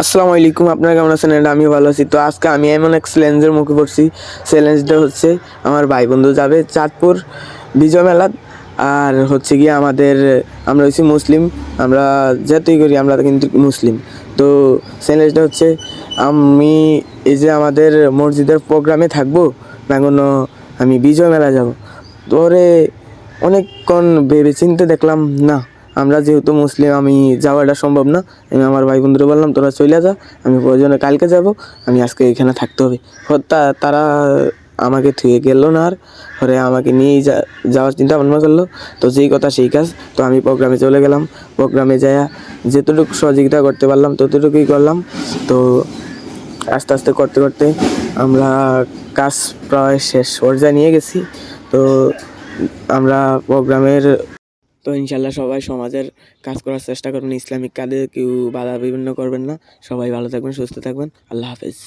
আসসালামু আলাইকুম, আপনারা কেমন আছেন? আমিও ভালো আছি। তো আজকে আমি এমন এক চ্যালেঞ্জের মুখে পড়ছি। চ্যালেঞ্জটা হচ্ছে আমার ভাই বন্ধু যাবে চাঁদপুর বিজয় মেলা। আর হচ্ছে গিয়ে আমরা হচ্ছি মুসলিম, আমরা যতই করি আমরা কিন্তু মুসলিম। তো চ্যালেঞ্জটা হচ্ছে আমি এই যে আমাদের মসজিদের প্রোগ্রামে থাকবো বেঙ্গন, আমি বিজয় মেলা যাব। তোরে অনেকক্ষণ ভেবে চিন্তে দেখলাম না, আমরা যেহেতু মুসলিম আমি যাওয়াটা সম্ভব না। আমি আমার ভাই বন্ধুরা বললাম তোরা চলে যা, আমি প্রয়োজনে কালকে যাব, আমি আজকে এখানে থাকতে হবে। তারা আমাকে থুয়ে গেল না, আর পরে আমাকে নিয়েই যাওয়ার চিন্তা ভাবনা করলো। তো যেই কথা সেই কাজ, তো আমি প্রোগ্রামে চলে গেলাম। প্রোগ্রামে যাইয়া যেতটুকু সহযোগিতা করতে পারলাম ততটুকুই করলাম। তো আস্তে আস্তে করতে করতে আমরা কাজ প্রায় শেষ পর্যায়ে নিয়ে গেছি। তো আমরা প্রোগ্রামের তো ইনশাল্লাহ সবাই সমাজের কাজ করার চেষ্টা করবেন, ইসলামিক কাজে কেউ বাধা বিভিন্ন করবেন না। সবাই ভালো থাকবেন, সুস্থ থাকবেন। আল্লাহ হাফেজ।